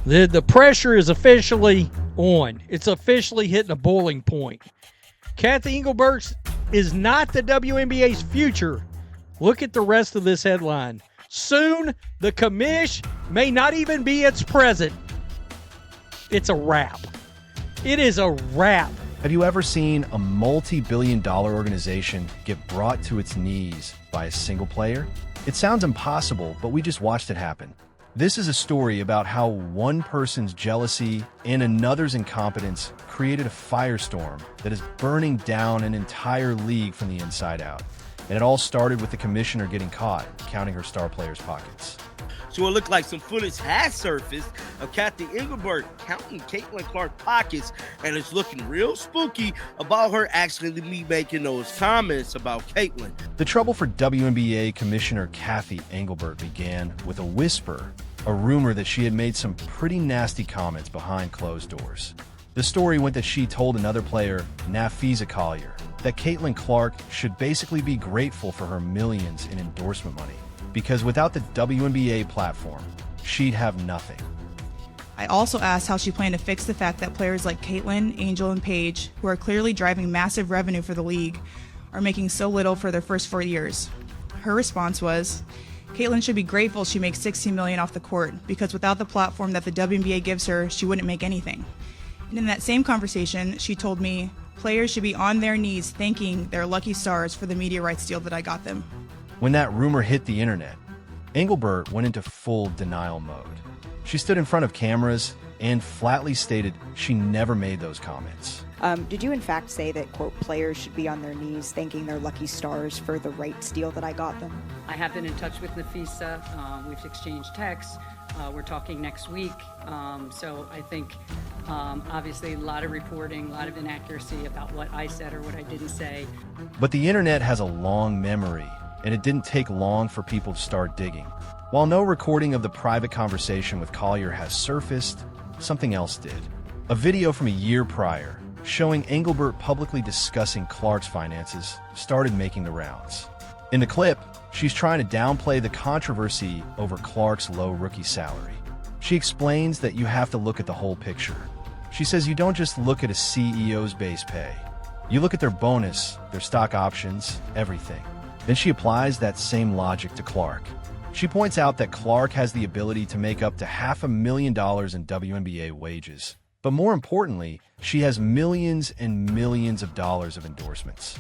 The pressure is officially on. It's officially hitting a boiling point. Kathy Engelbert is not the WNBA's future. Look at the rest of this headline. Soon, the commish may not even be its president. It's a wrap. It is a wrap. Have you ever seen a multi-billion-dollar organization get brought to its knees by a single player? It sounds impossible, but we just watched it happen. This is a story about how one person's jealousy and another's incompetence created a firestorm that is burning down an entire league from the inside out. And it all started with the commissioner getting caught counting her star players' pockets. So it looked like some footage has surfaced of Kathy Engelbert counting Caitlin Clark's pockets, and it's looking real spooky about her actually making those comments about Caitlin. The trouble for WNBA Commissioner Kathy Engelbert began with a whisper, a rumor that she had made some pretty nasty comments behind closed doors. The story went that she told another player, Nafisa Collier, that Caitlin Clark should basically be grateful for her millions in endorsement money, because without the WNBA platform, she'd have nothing. I also asked how she planned to fix the fact that players like Caitlin, Angel, and Paige, who are clearly driving massive revenue for the league, are making so little for their first 4 years. Her response was, Caitlin should be grateful she makes $16 million off the court, because without the platform that the WNBA gives her, she wouldn't make anything. And in that same conversation, she told me, players should be on their knees thanking their lucky stars for the media rights deal that I got them. When that rumor hit the internet, Engelbert went into full denial mode. She stood in front of cameras and flatly stated she never made those comments. Did you in fact say that, quote, players should be on their knees thanking their lucky stars for the rights deal that I got them? I have been in touch with Nafisa. We've exchanged texts. We're talking next week. So I think obviously a lot of reporting, a lot of inaccuracy about what I said or what I didn't say. But the internet has a long memory, and it didn't take long for people to start digging. While no recording of the private conversation with Collier has surfaced, something else did. A video from a year prior, showing Engelbert publicly discussing Clark's finances, started making the rounds. In the clip, she's trying to downplay the controversy over Clark's low rookie salary. She explains that you have to look at the whole picture. She says you don't just look at a CEO's base pay. You look at their bonus, their stock options, everything. Then she applies that same logic to Clark. She points out that Clark has the ability to make up to $500,000 in WNBA wages. But more importantly, she has millions and millions of dollars of endorsements.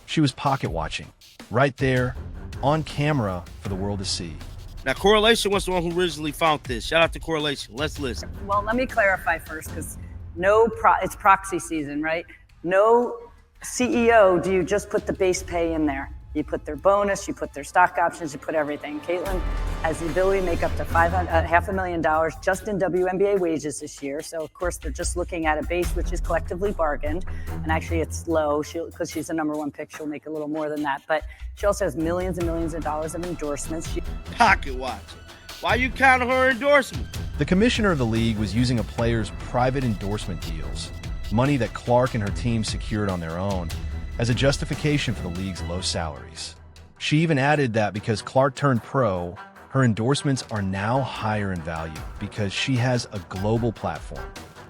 She was pocket watching, right there, on camera for the world to see. Now, Correlation was the one who originally found this. Shout out to Correlation. Let's listen. Well, let me clarify first, because it's proxy season, right? No CEO do you just put the base pay in there. You put their bonus, you put their stock options, you put everything. Caitlin has the ability to make up to $500,000 just in WNBA wages this year. So, of course, they're just looking at a base which is collectively bargained. And actually, it's low because she's the number one pick. She'll make a little more than that. But she also has millions and millions of dollars of endorsements. Pocket watching. Why you counting her endorsement? The commissioner of the league was using a player's private endorsement deals, money that Clark and her team secured on their own, as a justification for the league's low salaries. She even added that because Clark turned pro, her endorsements are now higher in value because she has a global platform.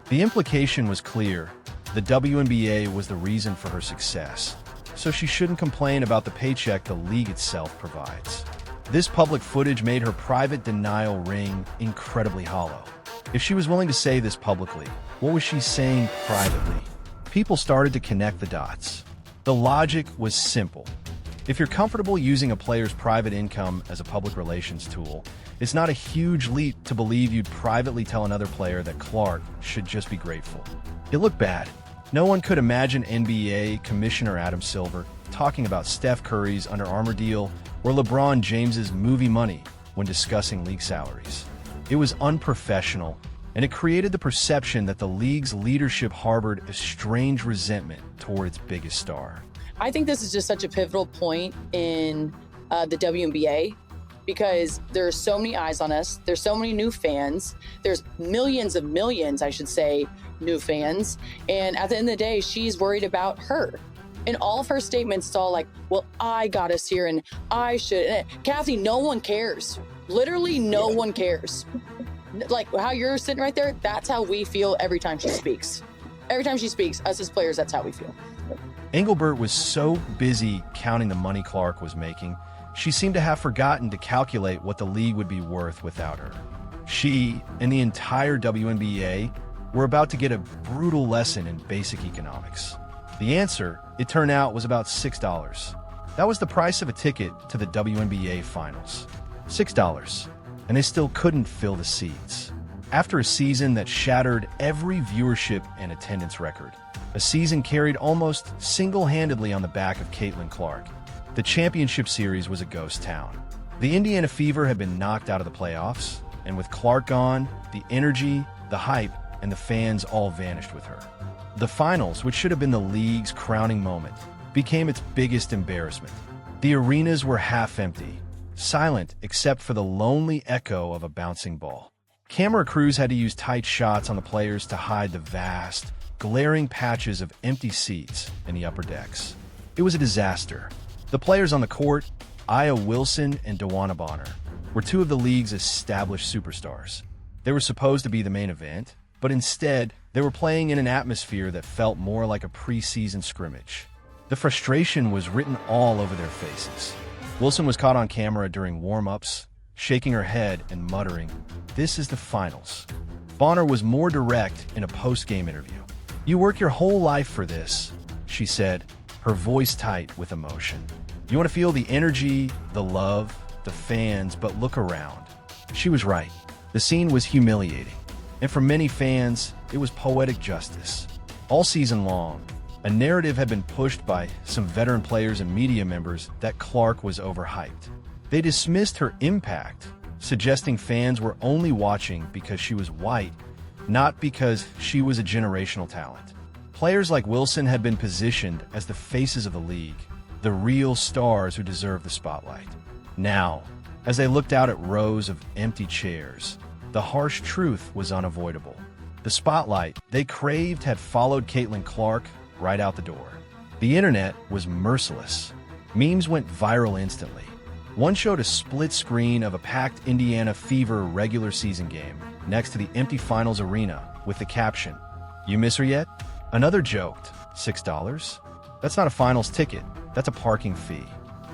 The implication was clear. The WNBA was the reason for her success, so she shouldn't complain about the paycheck the league itself provides. This public footage made her private denial ring incredibly hollow. If she was willing to say this publicly, what was she saying privately? People started to connect the dots. The logic was simple. If you're comfortable using a player's private income as a public relations tool, it's not a huge leap to believe you'd privately tell another player that Clark should just be grateful. It looked bad. No one could imagine NBA Commissioner Adam Silver talking about Steph Curry's Under Armour deal or LeBron James's movie money when discussing league salaries. It was unprofessional, and it created the perception that the league's leadership harbored a strange resentment toward its biggest star. I think this is just such a pivotal point in the WNBA because there are so many eyes on us. There's so many new fans. There's millions of millions, I should say, new fans. And at the end of the day, she's worried about her. And all of her statements, it's all like, well, I got us here and I should. And Kathy, no one cares. Literally, no one cares. like how you're sitting right there, that's how we feel every time she speaks. Every time she speaks, us as players, that's how we feel. Engelbert was so busy counting the money Clark was making, she seemed to have forgotten to calculate what the league would be worth without her. She and the entire WNBA were about to get a brutal lesson in basic economics. The answer, it turned out, was about $6. That was the price of a ticket to the WNBA Finals. $6. And they still couldn't fill the seats. After a season that shattered every viewership and attendance record, a season carried almost single-handedly on the back of Caitlin Clark, the championship series was a ghost town. The Indiana Fever had been knocked out of the playoffs, and with Clark gone, the energy, the hype, and the fans all vanished with her. The finals, which should have been the league's crowning moment, became its biggest embarrassment. The arenas were half empty, silent except for the lonely echo of a bouncing ball. Camera crews had to use tight shots on the players to hide the vast, glaring patches of empty seats in the upper decks. It was a disaster. The players on the court, Aya Wilson and Dewana Bonner, were two of the league's established superstars. They were supposed to be the main event, but instead, they were playing in an atmosphere that felt more like a preseason scrimmage. The frustration was written all over their faces. Wilson was caught on camera during warm-ups, shaking her head and muttering, "This is the finals." Bonner was more direct in a post-game interview. "You work your whole life for this," she said, her voice tight with emotion. "You want to feel the energy, the love, the fans, but look around." She was right. The scene was humiliating. And for many fans, it was poetic justice. All season long, a narrative had been pushed by some veteran players and media members that Clark was overhyped. They dismissed her impact, suggesting fans were only watching because she was white, not because she was a generational talent. Players like Wilson had been positioned as the faces of the league, the real stars who deserved the spotlight. Now, as they looked out at rows of empty chairs, the harsh truth was unavoidable. The spotlight they craved had followed Caitlin Clark right out the door. The internet was merciless. Memes went viral instantly. One showed a split screen of a packed Indiana Fever regular season game next to the empty finals arena with the caption, "You miss her yet?" Another joked, $6? That's not a finals ticket, that's a parking fee.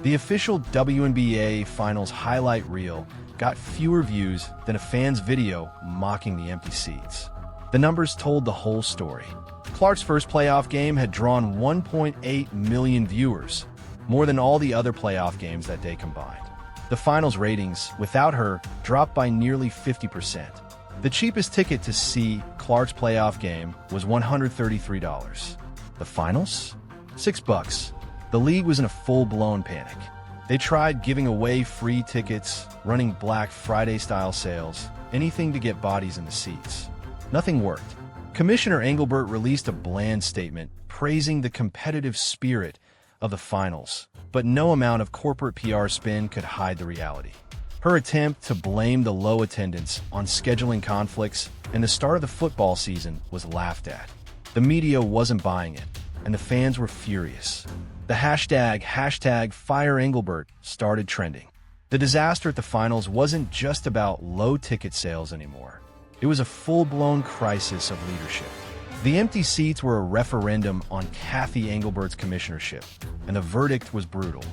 The official WNBA Finals highlight reel got fewer views than a fan's video mocking the empty seats. The numbers told the whole story. Clark's first playoff game had drawn 1.8 million viewers, more than all the other playoff games that day combined. The finals ratings, without her, dropped by nearly 50%. The cheapest ticket to see Clark's playoff game was $133. The finals? $6. The league was in a full-blown panic. They tried giving away free tickets, running Black Friday-style sales, anything to get bodies in the seats. Nothing worked. Commissioner Engelbert released a bland statement praising the competitive spirit of the finals, but no amount of corporate PR spin could hide the reality. Her attempt to blame the low attendance on scheduling conflicts and the start of the football season was laughed at. The media wasn't buying it, and the fans were furious. The hashtag #FireEngelbert started trending. The disaster at the finals wasn't just about low ticket sales anymore. It was a full-blown crisis of leadership. The empty seats were a referendum on Kathy Engelbert's commissionership, and the verdict was brutal.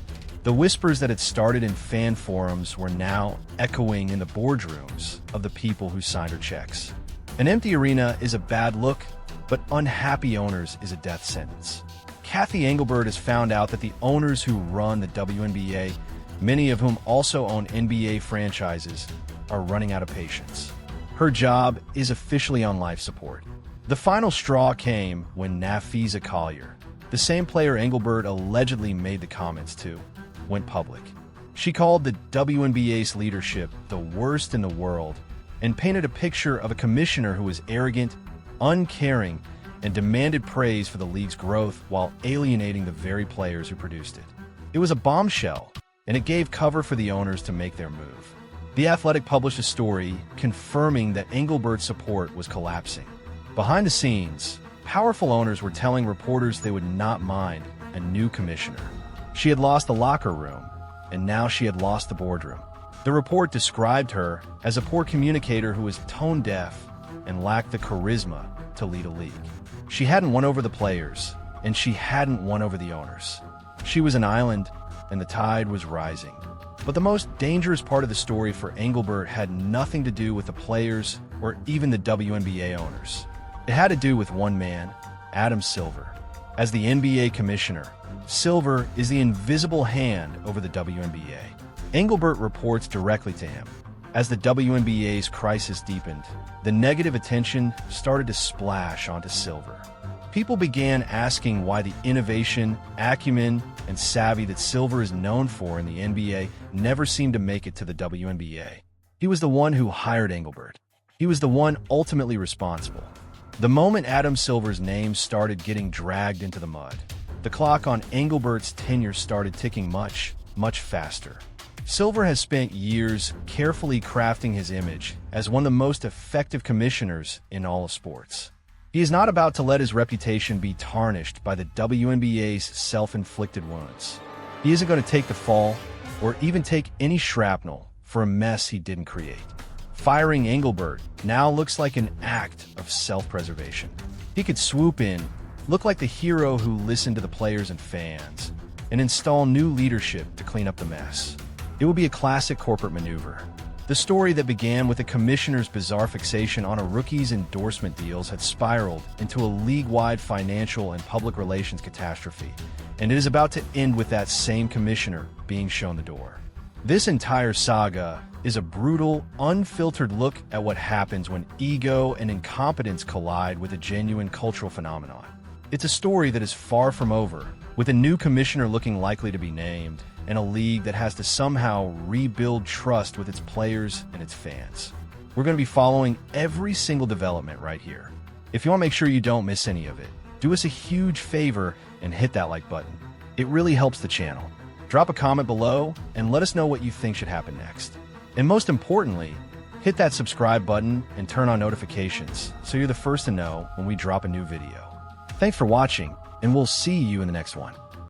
The whispers that had started in fan forums were now echoing in the boardrooms of the people who signed her checks. An empty arena is a bad look, but unhappy owners is a death sentence. Kathy Engelbert has found out that the owners who run the WNBA, many of whom also own NBA franchises, are running out of patience. Her job is officially on life support. The final straw came when Nafisa Collier, the same player Engelbert allegedly made the comments to, went public. She called the WNBA's leadership the worst in the world and painted a picture of a commissioner who was arrogant, uncaring, and demanded praise for the league's growth while alienating the very players who produced it. It was a bombshell, and it gave cover for the owners to make their move. The Athletic published a story confirming that Engelbert's support was collapsing. Behind the scenes, powerful owners were telling reporters they would not mind a new commissioner. She had lost the locker room, and now she had lost the boardroom. The report described her as a poor communicator who was tone deaf and lacked the charisma to lead a league. She hadn't won over the players, and she hadn't won over the owners. She was an island, and the tide was rising. But the most dangerous part of the story for Engelbert had nothing to do with the players or even the WNBA owners. It had to do with one man, Adam Silver. As the NBA commissioner, Silver is the invisible hand over the WNBA. Engelbert reports directly to him. As the WNBA's crisis deepened, the negative attention started to splash onto Silver. People began asking why the innovation, acumen, and savvy that Silver is known for in the NBA never seemed to make it to the WNBA. He was the one who hired Engelbert. He was the one ultimately responsible. The moment Adam Silver's name started getting dragged into the mud, the clock on Engelbert's tenure started ticking much, much faster. Silver has spent years carefully crafting his image as one of the most effective commissioners in all of sports. He is not about to let his reputation be tarnished by the WNBA's self-inflicted wounds. He isn't going to take the fall or even take any shrapnel for a mess he didn't create. Firing Engelbert now looks like an act of self-preservation. He could swoop in, look like the hero who listened to the players and fans, and install new leadership to clean up the mess. It would be a classic corporate maneuver. The story that began with a commissioner's bizarre fixation on a rookie's endorsement deals had spiraled into a league-wide financial and public relations catastrophe, and it is about to end with that same commissioner being shown the door. This entire saga is a brutal, unfiltered look at what happens when ego and incompetence collide with a genuine cultural phenomenon. It's a story that is far from over, with a new commissioner looking likely to be named, and a league that has to somehow rebuild trust with its players and its fans. We're going to be following every single development right here. If you want to make sure you don't miss any of it, do us a huge favor and hit that like button. It really helps the channel. Drop a comment below and let us know what you think should happen next. And most importantly, hit that subscribe button and turn on notifications so you're the first to know when we drop a new video. Thanks for watching, and we'll see you in the next one.